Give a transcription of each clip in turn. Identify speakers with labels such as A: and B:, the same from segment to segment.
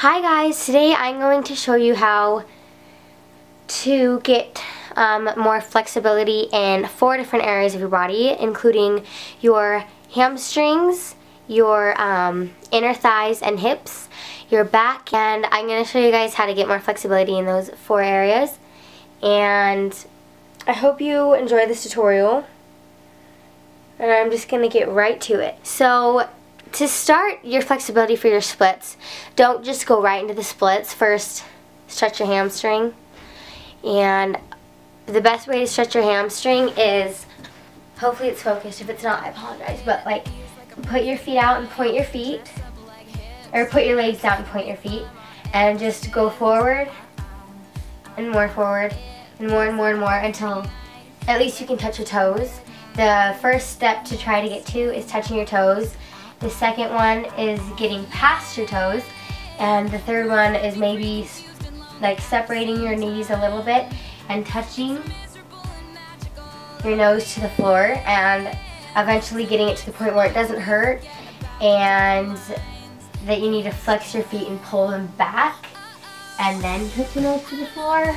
A: Hi guys, today I'm going to show you how to get more flexibility in 4 different areas of your body, including your hamstrings, your inner thighs and hips, your back, and I'm going to show you guys how to get more flexibility in those 4 areas. And I hope you enjoy this tutorial, and I'm just going to get right to it. So to start your flexibility for your splits, don't just go right into the splits. First, stretch your hamstring. And the best way to stretch your hamstring is, hopefully it's focused. If it's not, I apologize. But like, put your feet out and point your feet. Or put your legs out and point your feet. And just go forward and more forward and more and more and more until at least you can touch your toes. The first step to try to get to is touching your toes. The second one is getting past your toes, and the third one is maybe like separating your knees a little bit and touching your nose to the floor, and eventually getting it to the point where it doesn't hurt and that you need to flex your feet and pull them back and then touch your nose to the floor.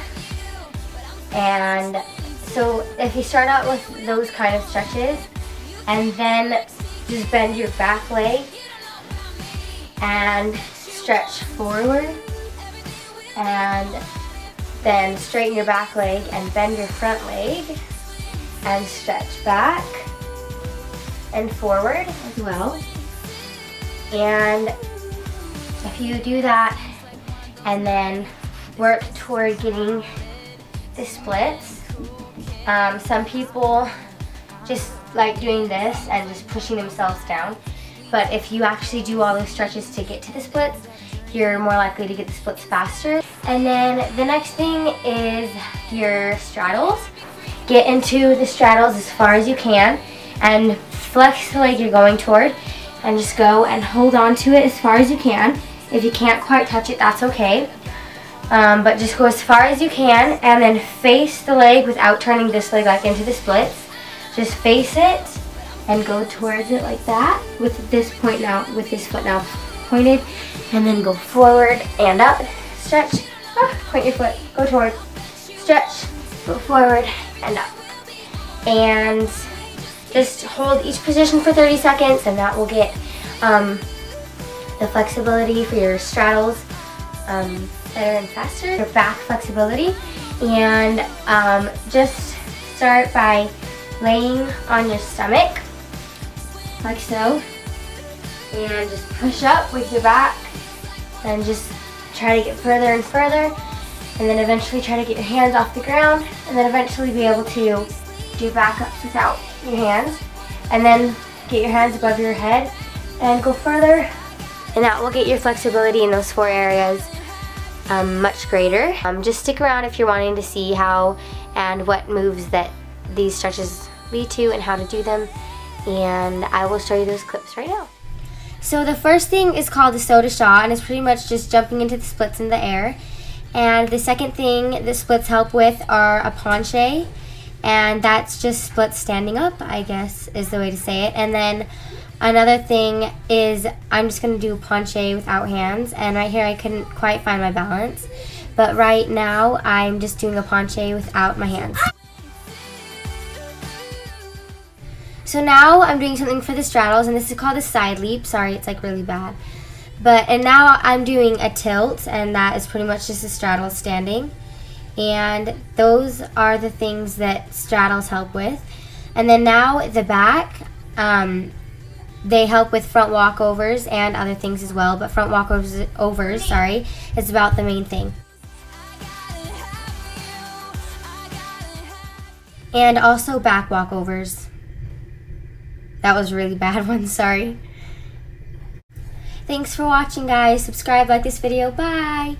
A: And so if you start out with those kind of stretches and then just bend your back leg and stretch forward, and then straighten your back leg and bend your front leg and stretch back and forward as well. And if you do that and then work toward getting the splits, some people just like doing this and just pushing themselves down. But if you actually do all those stretches to get to the splits, you're more likely to get the splits faster. And then the next thing is your straddles. Get into the straddles as far as you can and flex the leg you're going toward and just go and hold on to it as far as you can. If you can't quite touch it, that's okay. But just go as far as you can and then face the leg without turning this leg like into the splits. Just face it and go towards it like that with this foot now pointed, and then go forward and up, stretch, point your foot, go toward, stretch, go forward and up. And just hold each position for 30 seconds and that will get the flexibility for your straddles better and faster. Your back flexibility, and just start by laying on your stomach, like so, and just push up with your back, and just try to get further and further, and then eventually try to get your hands off the ground, and then eventually be able to do back-ups without your hands, and then get your hands above your head, and go further, and that will get your flexibility in those 4 areas much greater. Just stick around if you're wanting to see how and what moves that these stretches lead to and how to do them, and I will show you those clips right now. So the first thing is called the soda straw, and it's pretty much just jumping into the splits in the air. And the second thing the splits help with are a penché, and that's just splits standing up, I guess is the way to say it. And then another thing is, I'm just going to do a penché without hands, and right here I couldn't quite find my balance, but right now I'm just doing a penché without my hands. So now I'm doing something for the straddles, and this is called a side leap. Sorry, it's like really bad. And now I'm doing a tilt, and that is pretty much just a straddle standing. And those are the things that straddles help with. And then now the back, they help with front walkovers and other things as well, but front walkovers, is about the main thing. And also back walkovers. That was a really bad one, sorry. Thanks for watching, guys. Subscribe, like this video. Bye!